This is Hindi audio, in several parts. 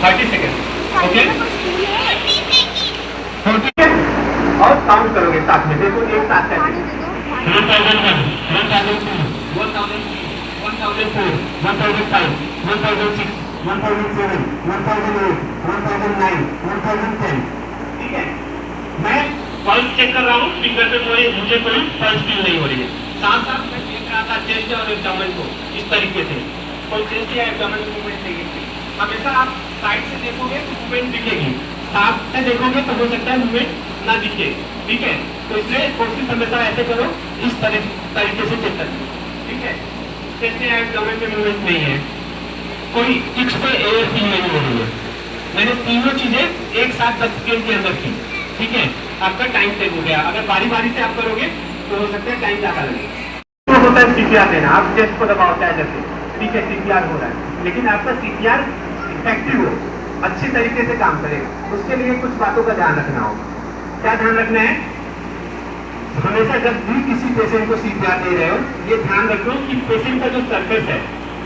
30 सेकेंड। ओके, ठीक है। और काउंट करोगे साथ में, देखो एक साथ कैसे 1001, 1002, 1003, 1004, 1005, 1006, 1007, 1008, 1009, 1010। ठीक है, मैं पल्स चेक कर रहा हूँ, फिंगर पे मुझे कोई पल्स फील नहीं हो रही है। साथ साथ मैं देख रहा था चेस्ट और एब्डोमेन को इस तरीके से, कोई चेस्ट या एब्डोमेन मूवमेंट नहीं है। हमेशा आप साइड से देखोगे तो मूवमेंट दिखेगी, साथ से देखोगे तो हो सकता है मूवमेंट ना दिखे। ठीक है, तो इसलिए कोशिश हमेशा ऐसे करो, इस तरीके से चेक करो। ठीक है, चेस्ट या एब्डोमेन में मूवमेंट नहीं है, कोई फिक्स पे एयर फील नहीं हो रही है। मैंने तीनों चीजें एक साथ 10 सेकेंड के अंदर की। ठीक है, आपका टाइम सेव हो गया। अगर बारी बारी से आप करोगे तो हो सकता है टाइम ज्यादा लगेगा। तो होता है सीपीआर देना, आप चेस्ट को दबाओ चाहे जैसे, ठीक है सीपीआर हो रहा है, लेकिन आपका सीपीआर इफेक्टिव हो, अच्छी तरीके से काम करेगा, उसके लिए कुछ बातों का ध्यान रखना होगा। क्या ध्यान रखना है? हमेशा जब भी किसी पेशेंट को सीपीआर दे रहे हो, ये ध्यान रखो कि पेशेंट का जो सरफेस है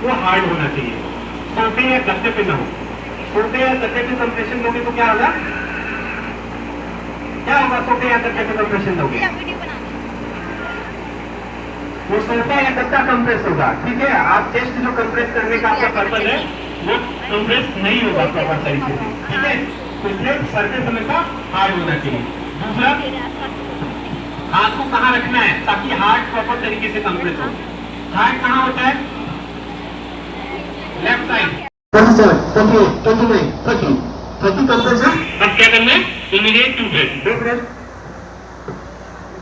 वो हार्ड होना चाहिए, सोफे या गद्दे पे ना हो। सोफे या गद्दे पे कंप्रेशन दोगे तो क्या होगा? क्या होगा? सोफे या गद्दे पे कंप्रेशन दोगे, वो सोफा या गद्दा कंप्रेस होगा। ठीक है, आप चेस्ट जो कंप्रेस करने का आपका पर्पज है वो कंप्रेस नहीं होगा प्रॉपर तरीके से। ठीक है, तो इसलिए सरफेस हमेशा हार्ड होना चाहिए। दूसरा, हाथ को कहाँ रखना है ताकि हार्ट प्रॉपर तरीके से कंप्रेस हो। हार्ट कहाँ होता है? Left side. 27, 28, 29, 30, 30 कंप्रेशन। अब क्या करना है? Immediate to breathe.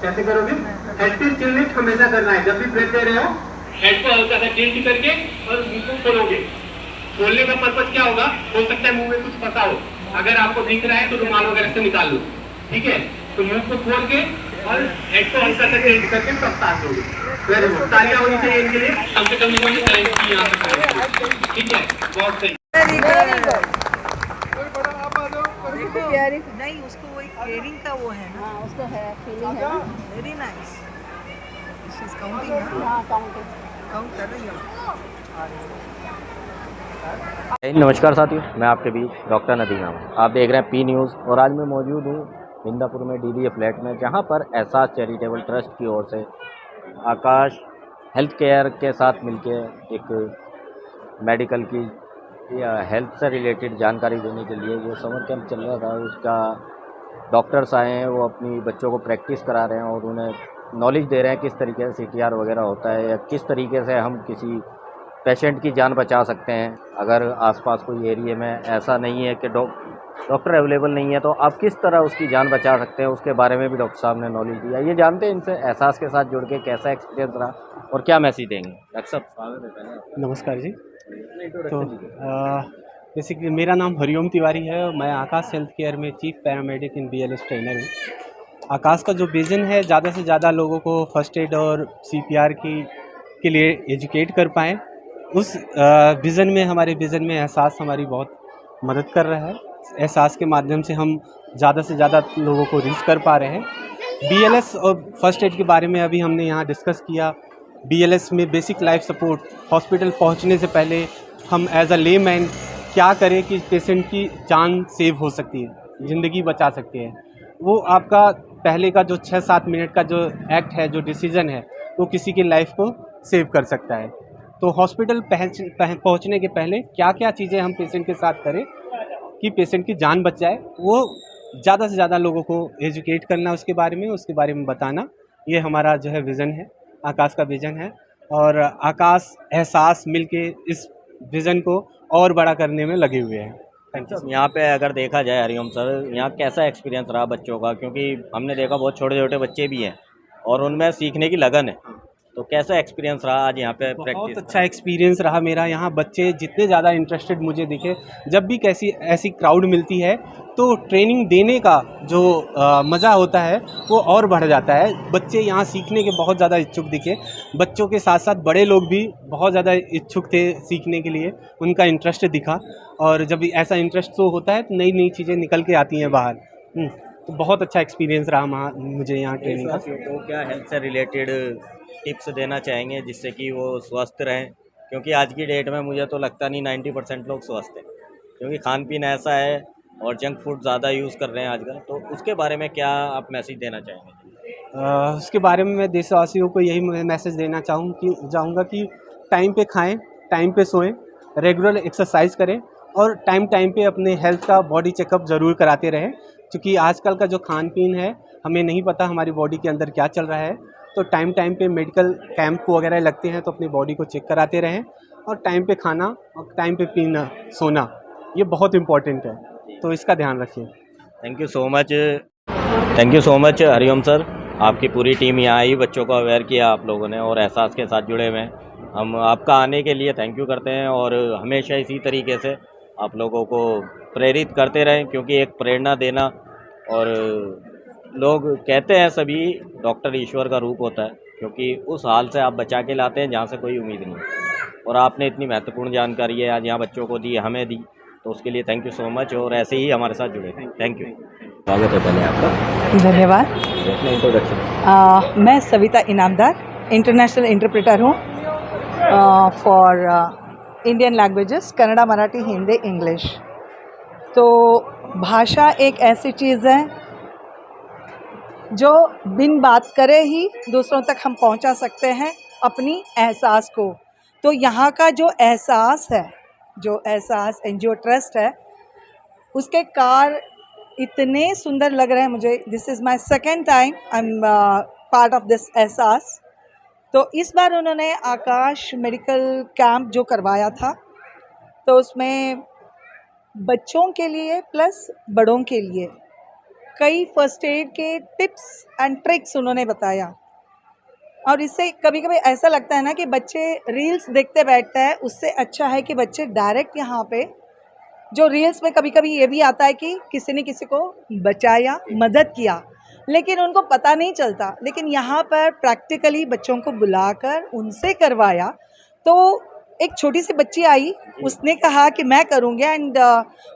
कैसे करोगे? हेड से चिल लिफ्ट हमेशा करना है। जब भी ब्रेथ दे रहे हो, हेड को हल्का सा टिल्ट करके और मुंह को खोलोगे। खोलने का पर्पज क्या होगा? हो सकता है मुंह में कुछ फंसा हो, अगर आपको दिख रहा है तो रुमाल वगैरह से निकाल लो। ठीक है, तो मुंह को खोल के और हेड को हल्का सा टिल्ट करके तब सांस लोगे। वेरी गुड, तालियां होनी चाहिए इनके लिए। कम से कम लोगों ने चैलेंज की यहाँ पे। ठीक है, बहुत सही। नहीं, उसको वही केयरिंग का वो है ना। हाँ, उसको है फीलिंग है ना। Very nice. She is counting ना। हाँ, काउंटिंग। काउंट कर रही हो। नमस्कार साथियों, मैं आपके बीच डॉक्टर नदीम हूँ। आप देख रहे हैं पी न्यूज़ और आज मैं मौजूद हूँ बिंदापुर में डीडीए फ्लैट में, जहाँ पर एहसास चैरिटेबल ट्रस्ट की ओर से आकाश हेल्थ केयर के साथ मिलके एक मेडिकल की या हेल्थ से रिलेटेड जानकारी देने के लिए जो समर कैंप चल रहा था, उसका डॉक्टर्स आए हैं, वो अपनी बच्चों को प्रैक्टिस करा रहे हैं और उन्हें नॉलेज दे रहे हैं किस तरीके से सीटीआर वगैरह होता है या किस तरीके से हम किसी पेशेंट की जान बचा सकते हैं। अगर आसपास कोई एरिया में ऐसा नहीं है कि डॉक्टर अवेलेबल नहीं है तो आप किस तरह उसकी जान बचा सकते हैं, उसके बारे में भी डॉक्टर साहब ने नॉलेज दिया। ये जानते हैं इनसे एहसास के साथ जुड़ के कैसा एक्सपीरियंस रहा और क्या मैसेज देंगे। डॉक्टर साहब स्वागत है पहले। नमस्कार जी। तो बेसिकली मेरा नाम हरिओम तिवारी है और मैं आकाश हेल्थ केयर में चीफ पैरामेडिक इन बीएलएस ट्रेनर हूँ। आकाश का जो विज़न है, ज़्यादा से ज़्यादा लोगों को फर्स्ट एड और सीपीआर के लिए एजुकेट कर पाएँ, उस विज़न में हमारे विज़न में एहसास हमारी बहुत मदद कर रहा है। एहसास के माध्यम से हम ज़्यादा से ज़्यादा लोगों को रीच कर पा रहे हैं। बीएलएस और फर्स्ट एड के बारे में अभी हमने यहाँ डिस्कस किया। बीएलएस में बेसिक लाइफ सपोर्ट, हॉस्पिटल पहुँचने से पहले हम एज अ लेमैन क्या करें कि पेशेंट की जान सेव हो सकती है, ज़िंदगी बचा सकती है। वो आपका पहले का जो 6-7 मिनट का जो एक्ट है, जो डिसीज़न है, वो किसी की लाइफ को सेव कर सकता है। तो हॉस्पिटल पहुँचने के पहले क्या क्या चीज़ें हम पेशेंट के साथ करें कि पेशेंट की जान बच जाए, वो ज़्यादा से ज़्यादा लोगों को एजुकेट करना उसके बारे में बताना, ये हमारा जो है विज़न है, आकाश का विज़न है। और आकाश एहसास मिलके इस विज़न को और बड़ा करने में लगे हुए हैं। Thank you. यहाँ पे अगर देखा जाए हरिओम सर, यहाँ कैसा एक्सपीरियंस रहा बच्चों का, क्योंकि हमने देखा बहुत छोटे छोटे बच्चे भी हैं और उनमें सीखने की लगन है, तो कैसा एक्सपीरियंस रहा आज यहाँ पे प्रैक्टिस? बहुत अच्छा एक्सपीरियंस रहा मेरा। यहाँ बच्चे जितने ज़्यादा इंटरेस्टेड मुझे दिखे, जब भी कैसी ऐसी क्राउड मिलती है तो ट्रेनिंग देने का जो मज़ा होता है वो और बढ़ जाता है। बच्चे यहाँ सीखने के बहुत ज़्यादा इच्छुक दिखे। बच्चों के साथ साथ बड़े लोग भी बहुत ज़्यादा इच्छुक थे सीखने के लिए, उनका इंटरेस्ट दिखा। और जब ऐसा इंटरेस्ट तो होता है तो नई नई चीज़ें निकल के आती हैं बाहर। तो बहुत अच्छा एक्सपीरियंस रहा मुझे यहाँ ट्रेनिंग का। तो क्या हेल्थ से रिलेटेड टिप्स देना चाहेंगे जिससे कि वो स्वस्थ रहें, क्योंकि आज की डेट में मुझे तो लगता नहीं 90% लोग स्वस्थ हैं। क्योंकि खान पीन ऐसा है और जंक फूड ज़्यादा यूज़ कर रहे हैं आजकल, तो उसके बारे में क्या आप मैसेज देना चाहेंगे? उसके बारे में मैं देशवासियों को यही मैसेज देना चाहूँगा कि टाइम पे खाएं, टाइम पे सोएं, रेगुलर एक्सरसाइज करें और टाइम टाइम पे अपने हेल्थ का बॉडी चेकअप ज़रूर कराते रहें, क्योंकि आजकल का जो खान पीन है हमें नहीं पता हमारी बॉडी के अंदर क्या चल रहा है। तो टाइम टाइम पे मेडिकल कैंप वगैरह लगते हैं तो अपनी बॉडी को चेक कराते रहें और टाइम पे खाना और टाइम पे पीना, सोना, ये बहुत इम्पोर्टेंट है, तो इसका ध्यान रखिए। Thank you so much Hariom sir. आपकी पूरी टीम यहाँ आई, बच्चों को अवेयर किया आप लोगों ने और एहसास के साथ जुड़े हुए हैं। हम आपका आने के लिए थैंक यू करते हैं और हमेशा इसी तरीके से आप लोगों को प्रेरित करते रहें, क्योंकि एक प्रेरणा देना, और लोग कहते हैं सभी डॉक्टर ईश्वर का रूप होता है, क्योंकि उस हाल से आप बचा के लाते हैं जहाँ से कोई उम्मीद नहीं है। और आपने इतनी महत्वपूर्ण जानकारी है आज यहाँ बच्चों को दी, हमें दी, तो उसके लिए थैंक यू सो मच और ऐसे ही हमारे साथ जुड़े। Thank you. स्वागत है पहले आपका। धन्यवाद। अपना इंट्रोडक्शन। मैं सविता इनामदार, इंटरनेशनल इंटरप्रेटर हूँ for Indian languages, Kannada, Marathi, Hindi, English. तो भाषा एक ऐसी चीज़ है जो बिन बात करे ही दूसरों तक हम पहुँचा सकते हैं अपनी एहसास को। तो यहाँ का जो एहसास एनजीओ ट्रस्ट है, उसके कार्य इतने सुंदर लग रहे हैं मुझे। This is my second time I am part of this एहसास। तो इस बार उन्होंने आकाश मेडिकल कैंप जो करवाया था, तो उसमें बच्चों के लिए प्लस बड़ों के लिए कई फर्स्ट एड के टिप्स एंड ट्रिक्स उन्होंने बताया। और इससे कभी कभी ऐसा लगता है ना कि बच्चे रील्स देखते बैठते हैं, उससे अच्छा है कि बच्चे डायरेक्ट यहाँ पे, जो रील्स में कभी कभी ये भी आता है कि किसी ने किसी को बचाया, मदद किया, लेकिन उनको पता नहीं चलता। लेकिन यहाँ पर प्रैक्टिकली बच्चों को बुलाकर उनसे करवाया। तो एक छोटी सी बच्ची आई, उसने कहा कि मैं करूँगी, एंड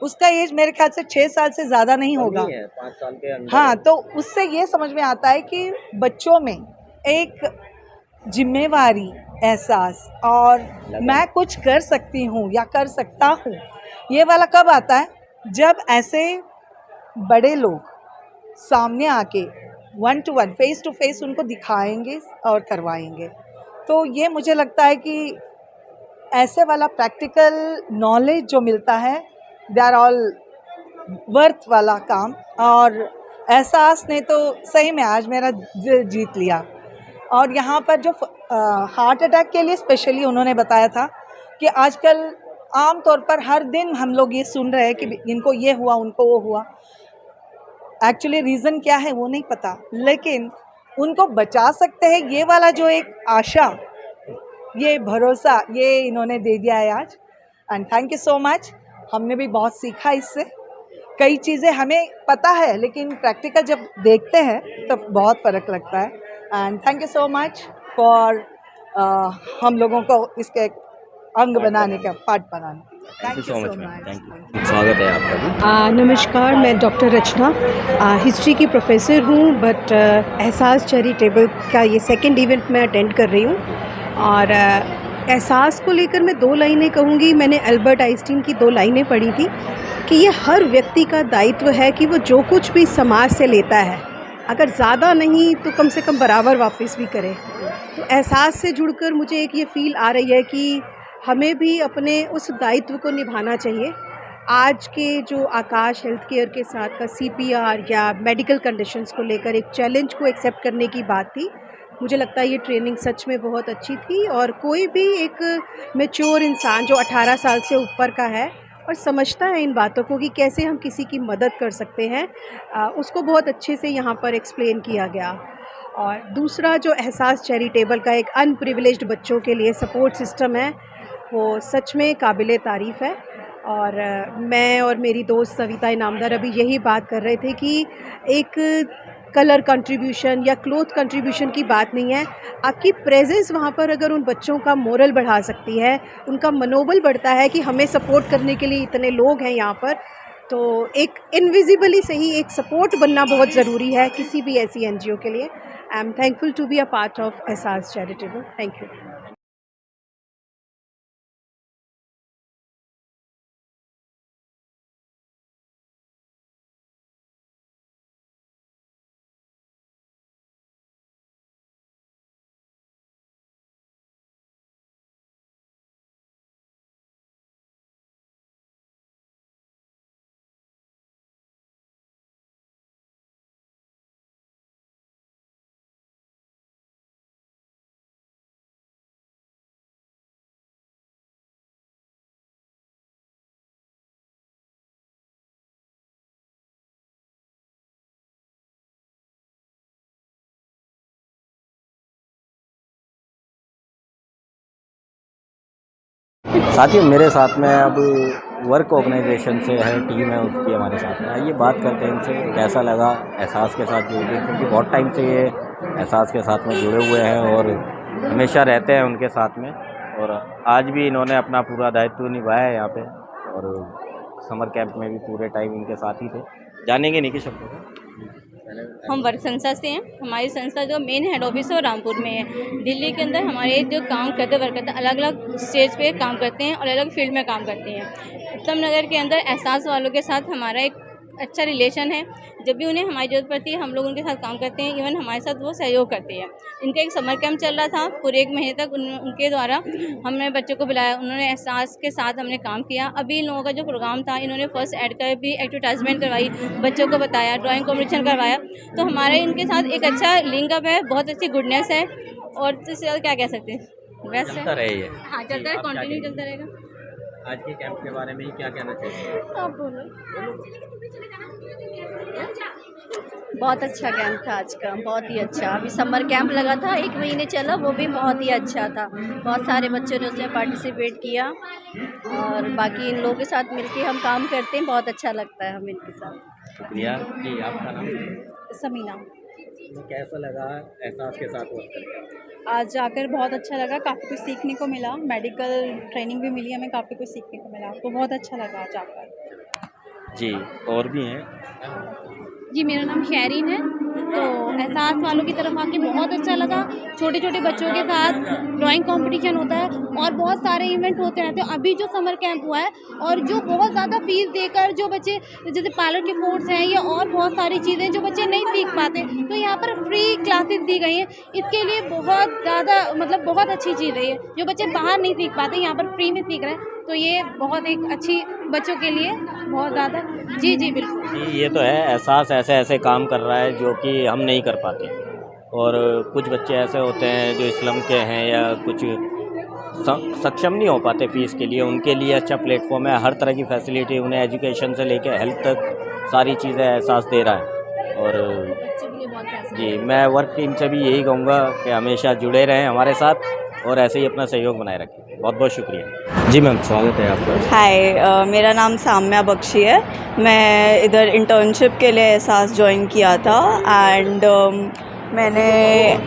उसका एज मेरे ख्याल से 6 साल से ज़्यादा नहीं होगा, 5 साल के अंदर। हाँ। तो उससे ये समझ में आता है कि बच्चों में एक जिम्मेवारी, एहसास और मैं कुछ कर सकती हूँ या कर सकता हूँ, ये वाला कब आता है? जब ऐसे बड़े लोग सामने आके 1 to 1 फेस टू फेस उनको दिखाएंगे और करवाएंगे। तो ये मुझे लगता है कि ऐसे वाला प्रैक्टिकल नॉलेज जो मिलता है, दे आर ऑल वर्थ वाला काम। और एहसास ने तो सही में आज मेरा दिल जीत लिया। और यहाँ पर जो हार्ट अटैक के लिए स्पेशली उन्होंने बताया था कि आजकल आम तौर पर हर दिन हम लोग ये सुन रहे हैं कि इनको ये हुआ, उनको वो हुआ। एक्चुअली रीज़न क्या है वो नहीं पता, लेकिन उनको बचा सकते हैं, ये वाला जो एक आशा, ये भरोसा, ये इन्होंने दे दिया है आज। And thank you so much. हमने भी बहुत सीखा इससे। कई चीज़ें हमें पता है, लेकिन प्रैक्टिकल जब देखते हैं तो बहुत फ़र्क लगता है। And thank you so much for हम लोगों को इसके अंग बनाने का, पार्ट बनाने। Thank you so much ma'am. Thank you. स्वागत है आपका भी। नमस्कार, मैं डॉक्टर रचना हिस्ट्री की प्रोफेसर हूँ, बट एहसास चैरिटेबल का ये सेकंड इवेंट मैं अटेंड कर रही हूँ। और एहसास को लेकर मैं 2 लाइनें कहूँगी। मैंने अल्बर्ट आइंस्टीन की 2 लाइनें पढ़ी थी कि ये हर व्यक्ति का दायित्व है कि वो जो कुछ भी समाज से लेता है, अगर ज़्यादा नहीं तो कम से कम बराबर वापस भी करे। तो एहसास से जुड़कर मुझे एक ये फील आ रही है कि हमें भी अपने उस दायित्व को निभाना चाहिए। आज के जो आकाश हेल्थ केयर के साथ का CPR या मेडिकल कंडीशंस को लेकर एक चैलेंज को एक्सेप्ट करने की बात थी, मुझे लगता है ये ट्रेनिंग सच में बहुत अच्छी थी। और कोई भी एक मैच्योर इंसान जो 18 साल से ऊपर का है और समझता है इन बातों को कि कैसे हम किसी की मदद कर सकते हैं, उसको बहुत अच्छे से यहाँ पर एक्सप्लेन किया गया। और दूसरा जो एहसास चैरिटेबल का एक अनप्रिविलेज्ड बच्चों के लिए सपोर्ट सिस्टम है, वो सच में काबिले तारीफ़ है। और मैं और मेरी दोस्त सविता इनामदार अभी यही बात कर रहे थे कि एक कलर कंट्रीब्यूशन या क्लोथ कंट्रीब्यूशन की बात नहीं है। आपकी प्रेजेंस वहाँ पर अगर उन बच्चों का मोरल बढ़ा सकती है, उनका मनोबल बढ़ता है कि हमें सपोर्ट करने के लिए इतने लोग हैं यहाँ पर, तो एक इनविजिबली सही एक सपोर्ट बनना बहुत ज़रूरी है किसी भी ऐसी NGO के लिए। I am thankful to be a part of Ehsaas charitable. Thank you. साथियों मेरे साथ में अब वर्क ऑर्गेनाइजेशन से है, टीम है उसकी हमारे साथ में। आइए बात करते हैं इनसे, कैसा लगा एहसास के साथ जुड़ के, क्योंकि बहुत टाइम से ये एहसास के साथ में जुड़े हुए हैं और हमेशा रहते हैं उनके साथ में। और आज भी इन्होंने अपना पूरा दायित्व निभाया है यहाँ पे, और समर कैंप में भी पूरे टाइम इनके साथ ही थे। जानेंगे नहीं कि शब्दों का। हम वर्क संस्था से हैं। हमारी संस्था जो मेन हेड ऑफिस है वो रामपुर में है। दिल्ली के अंदर हमारे जो काम करते वर्क करते हैं, अलग अलग स्टेज पे काम करते हैं और अलग फील्ड में काम करते हैं। उत्तम नगर के अंदर एहसास वालों के साथ हमारा एक अच्छा रिलेशन है। जब भी उन्हें हमारी ज़रूरत पड़ती है हम लोग उनके साथ काम करते हैं। इवन हमारे साथ वो सहयोग करते हैं। इनका एक समर कैंप चल रहा था, पूरे 1 महीने तक उनके द्वारा हमने बच्चों को बुलाया, उन्होंने एहसास के साथ हमने काम किया। अभी इन लोगों का जो प्रोग्राम था, इन्होंने फर्स्ट एड का भी एडवर्टाइजमेंट करवाई, बच्चों को बताया, ड्राइंग कॉम्पिटिशन करवाया। तो हमारे इनके साथ एक अच्छा लिंकअप है, बहुत अच्छी गुडनेस है। और इससे ज़्यादा क्या कह सकते हैं, बेस्ट चलता है। रहे ये। हाँ, चलता है, कंटिन्यू चलता रहेगा। आज के कैंप के बारे में क्या कहना चाहिए? आप बोलो। बहुत अच्छा कैंप था आज का, बहुत ही अच्छा। अभी समर कैंप लगा था, 1 महीने चला, वो भी बहुत ही अच्छा था। बहुत सारे बच्चों ने उसमें पार्टिसिपेट किया और बाकी इन लोगों के साथ मिलके हम काम करते हैं, बहुत अच्छा लगता है हमें इनके साथ। शुक्रिया जी। आपका नाम? समीना। कैसा लगा एहसास के साथ वर्क करके? आज आकर बहुत अच्छा लगा, काफ़ी कुछ सीखने को मिला, मेडिकल ट्रेनिंग भी मिली हमें, काफ़ी कुछ सीखने को मिला, तो बहुत अच्छा लगा आज आकर। जी, और भी हैं? जी, मेरा नाम शहरीन है। तो एहसास वालों की तरफ आके बहुत अच्छा लगा। छोटे छोटे बच्चों के साथ ड्राइंग कंपटीशन होता है और बहुत सारे इवेंट होते रहते हैं। अभी जो समर कैंप हुआ है और जो बहुत ज़्यादा फीस देकर जो बच्चे, जैसे पायलट के कोर्स हैं या और बहुत सारी चीज़ें जो बच्चे नहीं सीख पाते, तो यहाँ पर फ्री क्लासेस दी गई हैं। इसके लिए बहुत ज़्यादा मतलब बहुत अच्छी चीज़ है ये। जो बच्चे बाहर नहीं सीख पाते यहाँ पर फ्री में सीख रहे हैं, तो ये बहुत एक अच्छी बच्चों के लिए बहुत ज़्यादा। जी जी बिल्कुल जी, ये तो है, एहसास ऐसे ऐसे काम कर रहा है जो कि हम नहीं कर पाते। और कुछ बच्चे ऐसे होते हैं जो स्लम के हैं या कुछ सक्षम नहीं हो पाते फ़ीस के लिए, उनके लिए अच्छा प्लेटफॉर्म है। हर तरह की फैसिलिटी उन्हें एजुकेशन से लेकर हेल्थ तक सारी चीज़ें एहसास दे रहा है। और बच्चों के लिए बहुत पैसे। जी, मैं वर्क टीम से भी यही कहूँगा कि हमेशा जुड़े रहें हमारे साथ और ऐसे ही अपना सहयोग बनाए रखें। बहुत बहुत शुक्रिया जी मैम, स्वागत है आपका। हाय, मेरा नाम साम्या बख्शी है। मैं इधर इंटर्नशिप के लिए एहसास ज्वाइन किया था एंड मैंने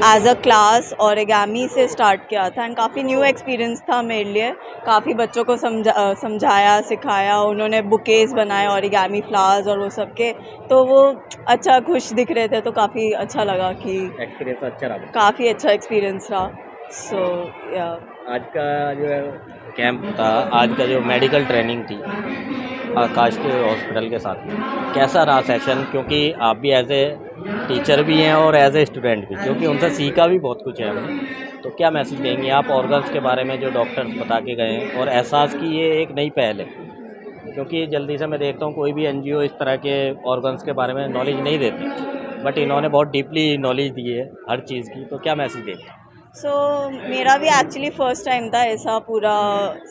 एज अ क्लास ओरिगामी से स्टार्ट किया था एंड काफ़ी न्यू एक्सपीरियंस था मेरे लिए। काफ़ी बच्चों को समझाया, सिखाया, उन्होंने बुकेस बनाए ओरिगामी फ्लावर्स और वो सब के, तो वो अच्छा खुश दिख रहे थे, तो काफ़ी अच्छा लगा कि एक्सपीरियंस अच्छा रहा। काफ़ी अच्छा एक्सपीरियंस रहा। सो या आज का जो कैंप था, आज का जो मेडिकल ट्रेनिंग थी आकाश के हॉस्पिटल के साथ, कैसा रहा सेशन? क्योंकि आप भी एज ए टीचर भी हैं और एज ए स्टूडेंट भी, क्योंकि उनसे सीखा भी बहुत कुछ है हमने। तो क्या मैसेज देंगे आप ऑर्गन्स के बारे में जो डॉक्टर्स बता के गए हैं? और एहसास की ये एक नई पहल है, क्योंकि जल्दी से मैं देखता हूँ कोई भी एनजीओ इस तरह के ऑर्गन्स के बारे में नॉलेज नहीं देती, बट इन्होंने बहुत डीपली नॉलेज दी है हर चीज़ की। तो क्या मैसेज देंगे? सो मेरा भी एक्चुअली फ़र्स्ट टाइम था ऐसा पूरा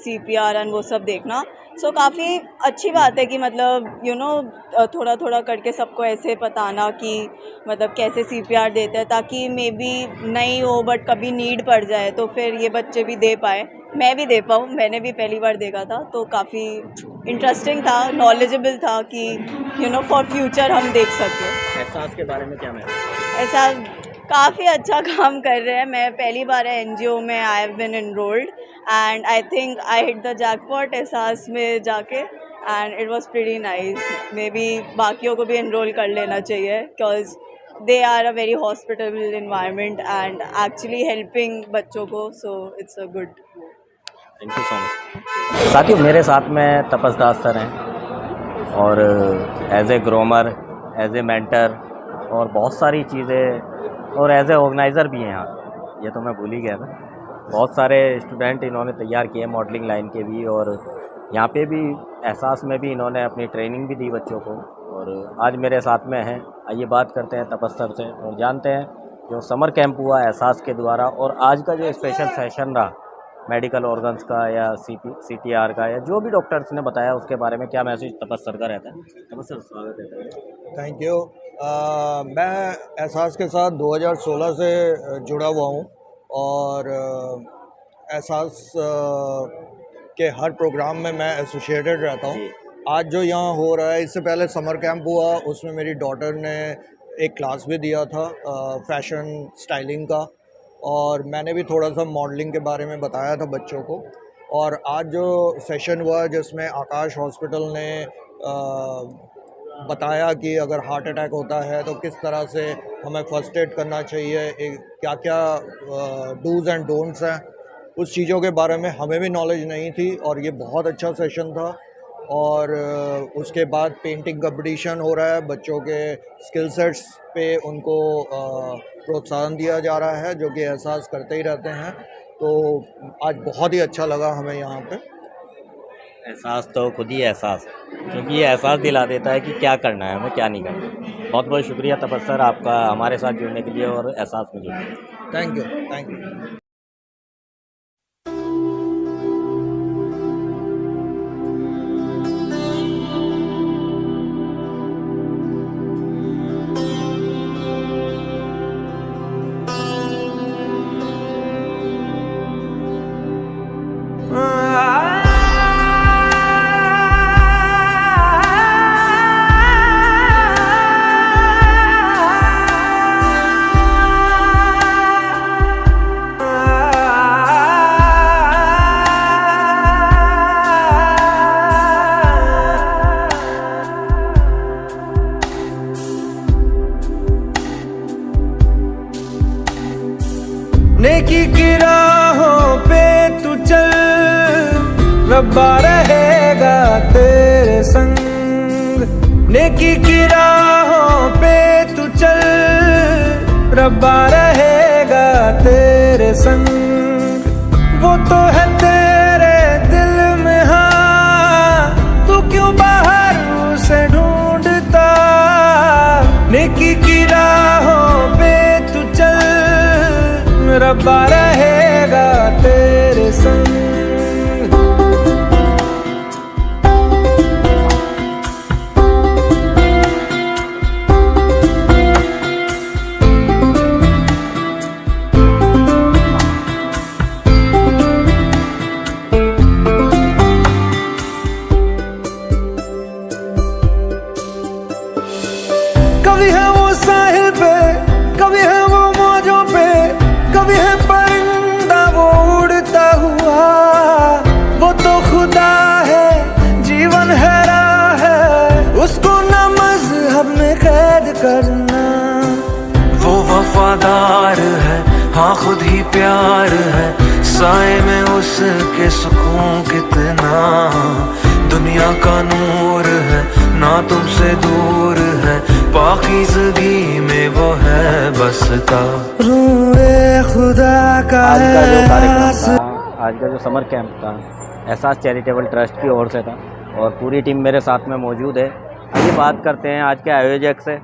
CPR एंड वो सब देखना। सो काफ़ी अच्छी बात है कि मतलब यू नो थोड़ा थोड़ा करके सबको ऐसे बताना कि मतलब कैसे CPR देते हैं, ताकि मे बी नहीं हो बट कभी नीड पड़ जाए तो फिर ये बच्चे भी दे पाए, मैं भी दे पाऊँ। मैंने भी पहली बार देखा था, तो काफ़ी इंटरेस्टिंग था, नॉलेजेबल था कि यू नो फॉर फ्यूचर हम देख सकें। एहसास के बारे में क्या मैसेज? ऐसा काफ़ी अच्छा काम कर रहे हैं। मैं पहली बार NGO में I have been enrolled and I think I hit the jackpot Ehsaas में जाके and it was pretty nice. May be बाकियों को भी एनरोल कर लेना चाहिए, because they are a very hospital environment and actually helping बच्चों को, so it's a good. Thank you so much. साथियों मेरे साथ में तपस दास सर हैं और as a groomer, as a mentor और बहुत सारी चीज़ें, और एज ए ऑर्गेनाइज़र भी हैं यहाँ। ये तो मैं भूल ही गया था। बहुत सारे स्टूडेंट इन्होंने तैयार किए मॉडलिंग लाइन के भी, और यहाँ पे भी एहसास में भी इन्होंने अपनी ट्रेनिंग भी दी बच्चों को, और आज मेरे साथ में हैं। आइए बात करते हैं तपस सर से और जानते हैं जो समर कैंप हुआ एहसास के द्वारा और आज का जो स्पेशल सेशन रहा मेडिकल ऑर्गन्स का या CTR का या जो भी डॉक्टर्स ने बताया उसके बारे में क्या मैसेज तपस सर का रहता है? तपस सर स्वागत है। Thank you. मैं एहसास के साथ 2016 से जुड़ा हुआ हूँ और एहसास के हर प्रोग्राम में मैं एसोसिएटेड रहता हूँ। आज जो यहाँ हो रहा है, इससे पहले समर कैंप हुआ, उसमें मेरी डॉटर ने एक क्लास भी दिया था फैशन स्टाइलिंग का, और मैंने भी थोड़ा सा मॉडलिंग के बारे में बताया था बच्चों को। और आज जो सेशन हुआ जिसमें आकाश हॉस्पिटल ने बताया कि अगर हार्ट अटैक होता है तो किस तरह से हमें फर्स्ट एड करना चाहिए, क्या क्या डूज़ एंड डोंट्स हैं, उस चीज़ों के बारे में हमें भी नॉलेज नहीं थी और ये बहुत अच्छा सेशन था। और उसके बाद पेंटिंग कंपटीशन हो रहा है, बच्चों के स्किल सेट्स पे उनको प्रोत्साहन दिया जा रहा है, जो कि एहसास करते ही रहते हैं। तो आज बहुत ही अच्छा लगा हमें यहाँ पे। एहसास तो खुद ही एहसास है, क्योंकि ये एहसास दिला देता है कि क्या करना है, हमें क्या नहीं करना। बहुत बहुत शुक्रिया तपस्सर आपका हमारे साथ जुड़ने के लिए और एहसास में जुड़ने के लिए। Thank you. नेकी की राहों पे तू चल, रब्बा रहेगा तेरे संग। नेकी की राहों पे तू चल, रब्बा रहेगा तेरे संग। वो तो है तेरे दिल में, हाँ तू क्यों बाहर उसे ढूंढता। नेकी की राहों पे तू चल, रब्बा रहेगा तेरे संग। कभी है वो साहिल पे, कभी है वो मौजों पे, कभी है परिंदा वो उड़ता हुआ। वो तो खुदा है, जीवन है राह है, उसको न मज़हब में कैद करना। वो वफादार है, हाँ खुद ही प्यार है, साए में उसके सुकून कितना। दुनिया का नूर है, ना तुमसे दूर है, पाकीज़गी में वो है बसता। रूए खुदा का आज का जो कार्यक्रम था, आज का जो समर कैंप था, एहसास चैरिटेबल ट्रस्ट की ओर से था और पूरी टीम मेरे साथ में मौजूद है। आइए बात करते हैं आज के आयोजक से,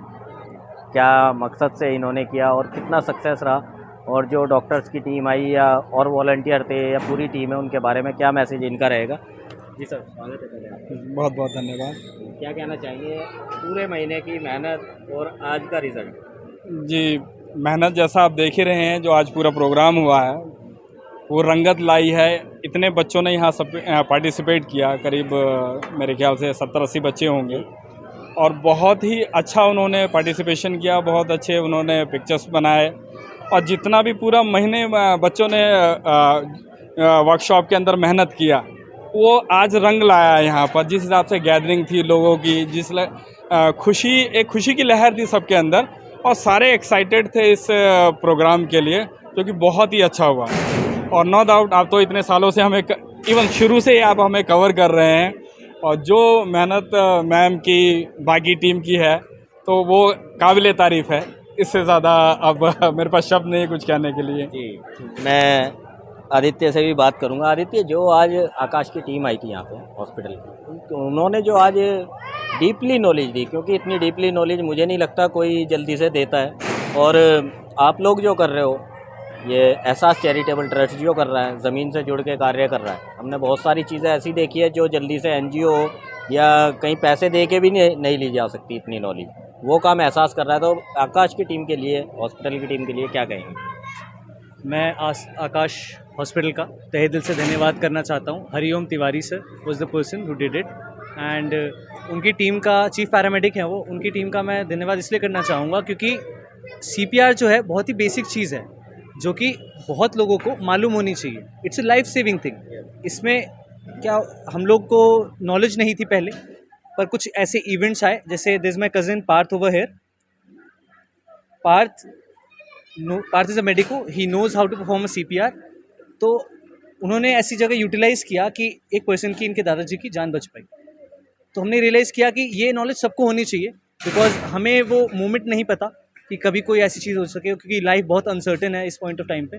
क्या मकसद से इन्होंने किया और कितना सक्सेस रहा, और जो डॉक्टर्स की टीम आई या और वॉलंटियर थे या पूरी टीम है, उनके बारे में क्या मैसेज इनका रहेगा। जी सर, स्वागत है पहले आपका। बहुत बहुत धन्यवाद। क्या कहना चाहेंगे पूरे महीने की मेहनत और आज का रिज़ल्ट। जी, मेहनत जैसा आप देख ही रहे हैं, जो आज पूरा प्रोग्राम हुआ है वो रंगत लाई है। इतने बच्चों ने यहाँ सब पार्टिसिपेट किया, करीब मेरे ख्याल से 70-80 बच्चे होंगे, और बहुत ही अच्छा उन्होंने पार्टिसिपेशन किया, बहुत अच्छे उन्होंने पिक्चर्स बनाए। और जितना भी पूरा महीने बच्चों ने वर्कशॉप के अंदर मेहनत किया, वो आज रंग लाया है यहाँ पर। जिस हिसाब से गैदरिंग थी लोगों की, एक खुशी की लहर थी सबके अंदर, और सारे एक्साइटेड थे इस प्रोग्राम के लिए, जो कि बहुत ही अच्छा हुआ। और नो डाउट आप तो इतने सालों से हमें इवन शुरू से ही आप हमें कवर कर रहे हैं, और जो मेहनत मैम की बाकी टीम की है तो वो काबिल तारीफ़ है। इससे ज़्यादा अब मेरे पास शब्द नहीं है कुछ कहने के लिए। जी, मैं आदित्य से भी बात करूंगा। आदित्य, जो आज आकाश की टीम आई थी यहाँ पे हॉस्पिटल की, उन्होंने जो आज डीपली नॉलेज दी, क्योंकि इतनी डीपली नॉलेज मुझे नहीं लगता कोई जल्दी से देता है। और आप लोग जो कर रहे हो, ये एहसास चैरिटेबल ट्रस्ट जो कर रहा है, ज़मीन से जुड़ के कार्य कर रहा है। हमने बहुत सारी चीज़ें ऐसी देखी है जो जल्दी से NGO या कहीं पैसे दे के भी नहीं ली जा सकती इतनी नॉलेज, वो काम एहसास कर रहा है। तो आकाश की टीम के लिए, हॉस्पिटल की टीम के लिए क्या कहेंगे। मैं आकाश हॉस्पिटल का तहे दिल से धन्यवाद करना चाहता हूँ। Hariom Tiwari sir was the person who did it and उनकी टीम का चीफ पैरामेडिक हैं वो, उनकी टीम का मैं धन्यवाद इसलिए करना चाहूँगा क्योंकि CPR जो है बहुत ही बेसिक चीज़ है जो कि बहुत लोगों को मालूम होनी चाहिए। It's a life saving thing. इसमें क्या हम लोग को नॉलेज नहीं थी पहले, पर कुछ ऐसे इवेंट्स आए जैसे this my cousin Parth over here. Parth is a medico, he knows how to perform a CPR। तो उन्होंने ऐसी जगह यूटिलाइज़ किया कि एक पर्सन की, इनके दादाजी की जान बच पाई। तो हमने रियलाइज़ किया कि ये नॉलेज सबको होनी चाहिए बिकॉज हमें वो मोमेंट नहीं पता कि कभी कोई ऐसी चीज़ हो सके, क्योंकि लाइफ बहुत अनसर्टेन है इस पॉइंट ऑफ टाइम पे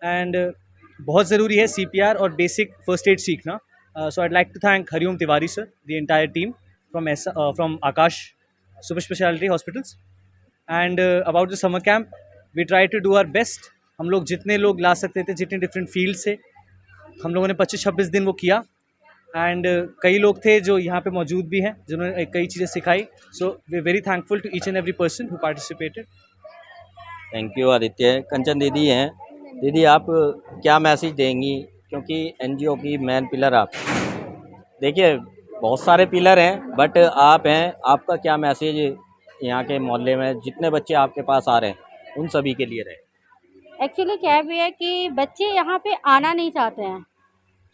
एंड बहुत ज़रूरी है CPR और बेसिक फर्स्ट एड सीखना। सो I'd like to thank Hariom Tiwari sir, the entire team from Akash Super Speciality Hospitals and about the summer camp we try to do our best। हम लोग जितने लोग ला सकते थे, जितने डिफरेंट फील्ड से, हम लोगों ने 25-26 दिन वो किया एंड कई लोग थे जो यहाँ पे मौजूद भी हैं जिन्होंने कई चीज़ें सिखाई। So we very thankful to each and every person who participated. Thank you Aditya. Kanchan दीदी हैं, दीदी आप क्या मैसेज देंगी, क्योंकि NGO की मेन पिलर आप, देखिए बहुत सारे पिलर हैं बट आप हैं, आपका क्या मैसेज यहाँ के मोहल्ले में जितने बच्चे आपके पास आ रहे हैं उन सभी के लिए रहे? एक्चुअली क्या भी है कि बच्चे यहाँ पे आना नहीं चाहते हैं।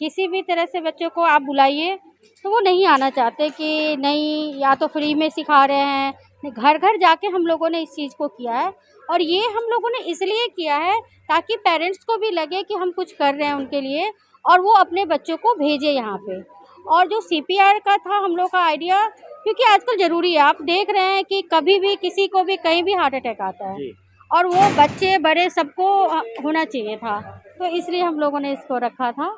किसी भी तरह से बच्चों को आप बुलाइए तो वो नहीं आना चाहते कि नहीं, या तो फ्री में सिखा रहे हैं। घर घर जाके हम लोगों ने इस चीज़ को किया है और ये हम लोगों ने इसलिए किया है ताकि पेरेंट्स को भी लगे कि हम कुछ कर रहे हैं उनके लिए और वो अपने बच्चों को भेजे यहाँ पे। और जो CPR का था हम लोग का आइडिया, क्योंकि आजकल ज़रूरी है, आप देख रहे हैं कि कभी भी किसी को भी कहीं भी हार्ट अटैक आता है और वो बच्चे बड़े सबको होना चाहिए था, तो इसलिए हम लोगों ने इसको रखा था।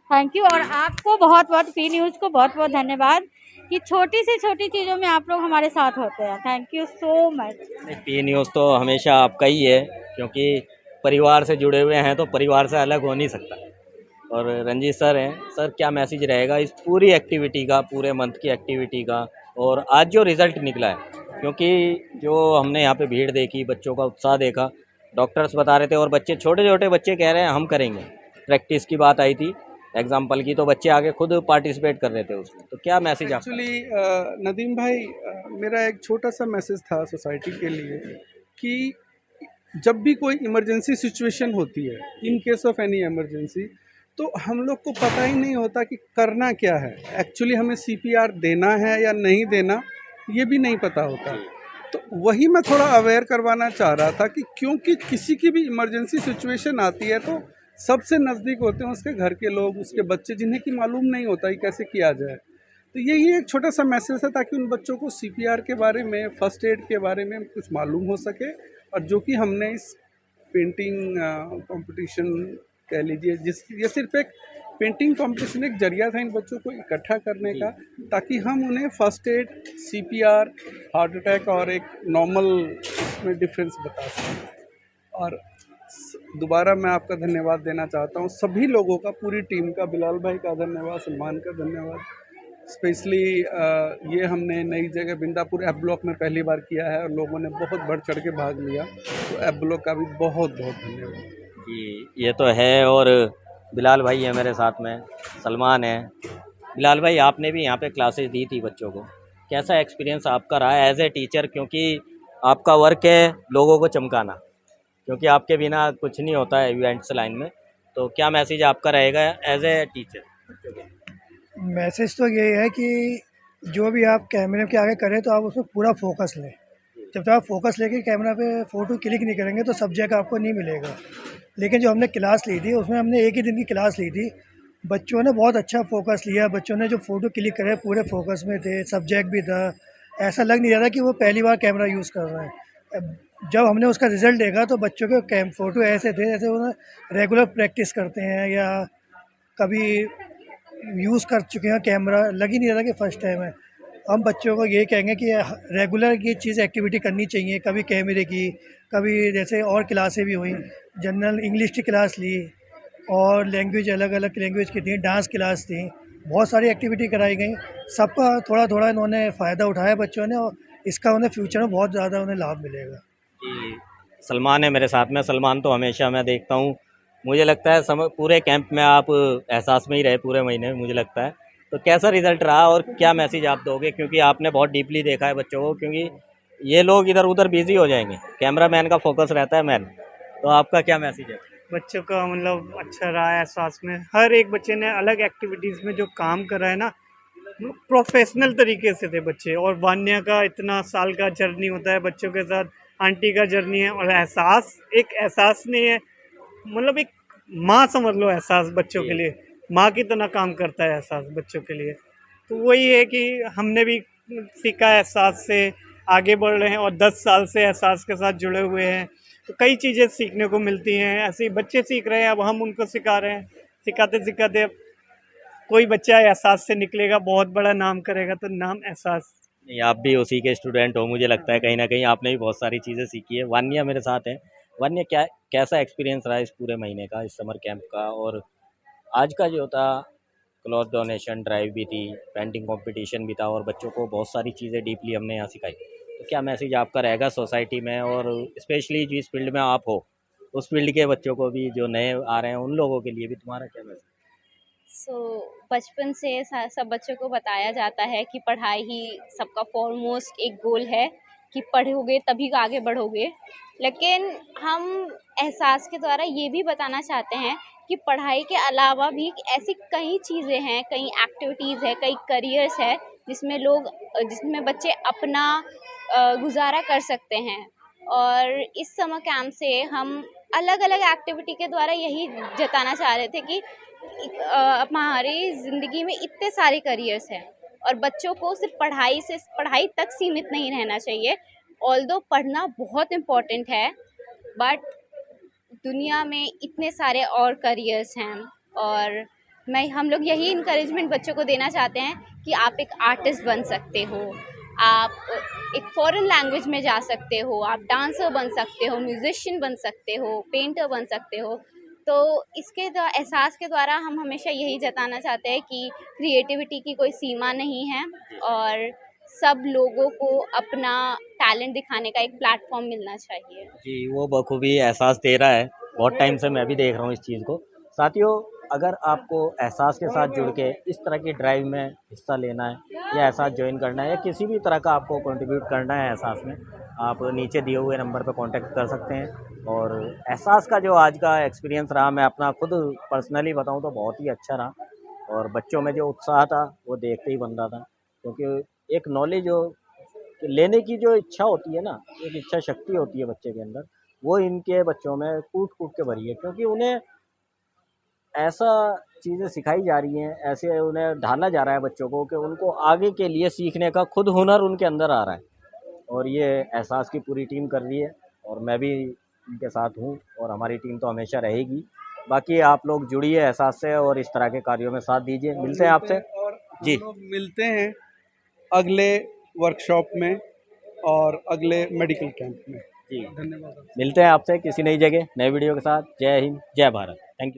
Thank you. और आपको बहुत बहुत पी न्यूज़ को बहुत बहुत धन्यवाद कि छोटी से छोटी चीज़ों में आप लोग हमारे साथ होते हैं। Thank you so much. P news तो हमेशा आपका ही है क्योंकि परिवार से जुड़े हुए हैं तो परिवार से अलग हो नहीं सकता। और रंजीत सर हैं, सर क्या मैसेज रहेगा इस पूरी एक्टिविटी का, पूरे मंथ की एक्टिविटी का, और आज जो रिज़ल्ट निकला है, क्योंकि जो हमने यहाँ पे भीड़ देखी, बच्चों का उत्साह देखा, डॉक्टर्स बता रहे थे और बच्चे, छोटे छोटे बच्चे कह रहे हैं हम करेंगे। प्रैक्टिस की बात आई थी एग्जाम्पल की, तो बच्चे आगे खुद पार्टिसिपेट कर रहे थे उसमें। तो क्या मैसेज आपका? एक्चुअली नदीम भाई, मेरा एक छोटा सा मैसेज था सोसाइटी के लिए कि जब भी कोई इमरजेंसी सिचुएशन होती है, in case of any emergency, तो हम लोग को पता ही नहीं होता कि करना क्या है। एक्चुअली हमें CPR देना है या नहीं देना ये भी नहीं पता होता। तो वही मैं थोड़ा अवेयर करवाना चाह रहा था कि क्योंकि किसी की भी इमरजेंसी सिचुएशन आती है तो सबसे नज़दीक होते हैं उसके घर के लोग, उसके बच्चे, जिन्हें कि मालूम नहीं होता कि कैसे किया जाए। तो यही एक छोटा सा मैसेज है ताकि उन बच्चों को CPR के बारे में, फर्स्ट एड के बारे में कुछ मालूम हो सके। और जो कि हमने इस पेंटिंग कंपटीशन कह लीजिए, ये सिर्फ एक पेंटिंग कंपटीशन एक जरिया था इन बच्चों को इकट्ठा करने का, ताकि हम उन्हें first aid, CPR, heart attack और एक नॉर्मल इसमें डिफरेंस बता सकें। और दोबारा मैं आपका धन्यवाद देना चाहता हूँ सभी लोगों का, पूरी टीम का, बिलाल भाई का धन्यवाद, सलमान का धन्यवाद। स्पेशली ये हमने नई जगह बिंदापुर F ब्लॉक में पहली बार किया है और लोगों ने बहुत बढ़ चढ़ के भाग लिया, तो F ब्लॉक का भी बहुत बहुत धन्यवाद जी। ये तो है। और बिलाल भाई है मेरे साथ में, सलमान है। बिलाल भाई, आपने भी यहाँ पे क्लासेस दी थी बच्चों को, कैसा एक्सपीरियंस आपका रहा एज ए टीचर? क्योंकि आपका वर्क है लोगों को चमकाना, क्योंकि आपके बिना कुछ नहीं होता है इवेंट्स लाइन में। तो क्या मैसेज आपका रहेगा एज ए टीचर बच्चों के? मैसेज तो ये है कि जो भी आप कैमरे के आगे करें तो आप उसमें पूरा फोकस लें। जब तक आप फोकस लेके कैमरा पे फ़ोटो क्लिक नहीं करेंगे तो सब्जेक्ट आपको नहीं मिलेगा। लेकिन जो हमने क्लास ली थी उसमें हमने एक ही दिन की क्लास ली थी, बच्चों ने बहुत अच्छा फोकस लिया। बच्चों ने जो फ़ोटो क्लिक करे पूरे फोकस में थे, सब्जेक्ट भी था, ऐसा लग नहीं रहा था कि वो पहली बार कैमरा यूज़ कर रहे हैं। जब हमने उसका रिज़ल्ट देखा तो बच्चों के फ़ोटो ऐसे थे जैसे उन्हें रेगुलर प्रैक्टिस करते हैं या कभी यूज़ कर चुके हैं कैमरा, लग ही नहीं रहा था कि फ़र्स्ट टाइम है। हम बच्चों को ये कहेंगे कि रेगुलर ये चीज़ एक्टिविटी करनी चाहिए, कभी कैमरे की, कभी जैसे और क्लासें भी हुई, जनरल इंग्लिश की क्लास ली और लैंग्वेज अलग अलग लैंग्वेज की थी, डांस क्लास थी, बहुत सारी एक्टिविटी कराई गई। सबका थोड़ा थोड़ा इन्होंने फ़ायदा उठाया बच्चों ने और इसका उन्हें फ्यूचर में बहुत ज़्यादा उन्हें लाभ मिलेगा। जी, सलमान है मेरे साथ में। सलमान तो हमेशा मैं देखता हूँ, मुझे लगता है पूरे कैंप में आप एहसास में ही रहे पूरे महीने में, मुझे लगता है। तो कैसा रिज़ल्ट रहा और क्या मैसेज आप दोगे, क्योंकि आपने बहुत डीपली देखा है बच्चों को, क्योंकि ये लोग इधर उधर बिजी हो जाएंगे, कैमरामैन का फोकस रहता है मैन, तो आपका क्या मैसेज है? बच्चों का मतलब अच्छा रहा है एहसास में। हर एक बच्चे ने अलग एक्टिविटीज़ में जो काम करा है ना, प्रोफेशनल तरीके से थे बच्चे। और वान्या का इतना साल का जर्नी होता है बच्चों के साथ, आंटी का जर्नी है, और एहसास एक एहसास नहीं है, मतलब एक माँ समझ लो एहसास बच्चों के लिए, माँ की तरह काम करता है एहसास बच्चों के लिए। तो वही है कि हमने भी सीखा एहसास से, आगे बढ़ रहे हैं और 10 साल से एहसास के साथ जुड़े हुए हैं, तो कई चीज़ें सीखने को मिलती हैं। ऐसे ही बच्चे सीख रहे हैं, अब हम उनको सिखा रहे हैं। सिखाते सिखाते कोई बच्चा एहसास से निकलेगा, बहुत बड़ा नाम करेगा, तो नाम एहसास। नहीं, आप भी उसी के स्टूडेंट हो, मुझे लगता है कहीं ना कहीं आपने भी बहुत सारी चीज़ें सीखी है। वान्या मेरे साथ है। वान्या, कैसा एक्सपीरियंस रहा इस पूरे महीने का, इस समर कैंप का? और आज का जो था क्लॉथ डोनेशन ड्राइव भी थी, पेंटिंग कंपटीशन भी था, और बच्चों को बहुत सारी चीज़ें डीपली हमने यहाँ सिखाई। तो क्या मैसेज आपका रहेगा सोसाइटी में, और स्पेशली जिस फील्ड में आप हो उस फील्ड के बच्चों को भी, जो नए आ रहे हैं उन लोगों के लिए भी तुम्हारा क्या मैसेज? बचपन से सब बच्चों को बताया जाता है कि पढ़ाई ही सबका फॉरमोस्ट एक गोल है, कि पढ़ोगे तभी आगे बढ़ोगे। लेकिन हम एहसास के द्वारा ये भी बताना चाहते हैं कि पढ़ाई के अलावा भी ऐसी कई चीज़ें हैं, कई एक्टिविटीज़ है, कई करियर्स है जिसमें बच्चे अपना गुजारा कर सकते हैं। और इस समर कैंप से हम अलग अलग एक्टिविटी के द्वारा यही जताना चाह रहे थे कि हमारी ज़िंदगी में इतने सारे करियर्स हैं, और बच्चों को सिर्फ पढ़ाई तक सीमित नहीं रहना चाहिए। ऑल्दो पढ़ना बहुत इम्पोर्टेंट है, बट दुनिया में इतने सारे और करियर्स हैं। और हम लोग यही इनकरेजमेंट बच्चों को देना चाहते हैं कि आप एक आर्टिस्ट बन सकते हो, आप एक फॉरेन लैंग्वेज में जा सकते हो, आप डांसर बन सकते हो, म्यूजिशियन बन सकते हो, पेंटर बन सकते हो। तो इसके एहसास के द्वारा हम हमेशा यही जताना चाहते हैं कि क्रिएटिविटी की कोई सीमा नहीं है, और सब लोगों को अपना टैलेंट दिखाने का एक प्लेटफॉर्म मिलना चाहिए। जी, वो बखूबी एहसास दे रहा है, बहुत टाइम से मैं भी देख रहा हूँ इस चीज़ को। साथियों, अगर आपको एहसास के साथ जुड़ के इस तरह की ड्राइव में हिस्सा लेना है, या एहसास ज्वाइन करना है, या किसी भी तरह का आपको कंट्रीब्यूट करना है एहसास में, आप नीचे दिए हुए नंबर पर कांटेक्ट कर सकते हैं। और एहसास का जो आज का एक्सपीरियंस रहा, मैं अपना खुद पर्सनली बताऊं तो बहुत ही अच्छा रहा, और बच्चों में जो उत्साह था वो देखते ही बन रहा था, क्योंकि एक नॉलेज लेने की जो इच्छा होती है ना, एक इच्छा शक्ति होती है बच्चे के अंदर, वो इनके बच्चों में कूट कूट के भरी है, क्योंकि उन्हें ऐसा चीज़ें सिखाई जा रही हैं, ऐसे उन्हें ढाला जा रहा है बच्चों को कि उनको आगे के लिए सीखने का खुद हुनर उनके अंदर आ रहा है, और ये एहसास की पूरी टीम कर रही है, और मैं भी उनके साथ हूँ, और हमारी टीम तो हमेशा रहेगी। बाकी आप लोग जुड़िए एहसास से और इस तरह के कार्यों में साथ दीजिए। मिलते हैं आपसे जी, मिलते हैं अगले वर्कशॉप में और अगले मेडिकल कैंप में। जी, धन्यवाद। मिलते हैं आपसे किसी नई जगह नए वीडियो के साथ। जय हिंद, जय भारत।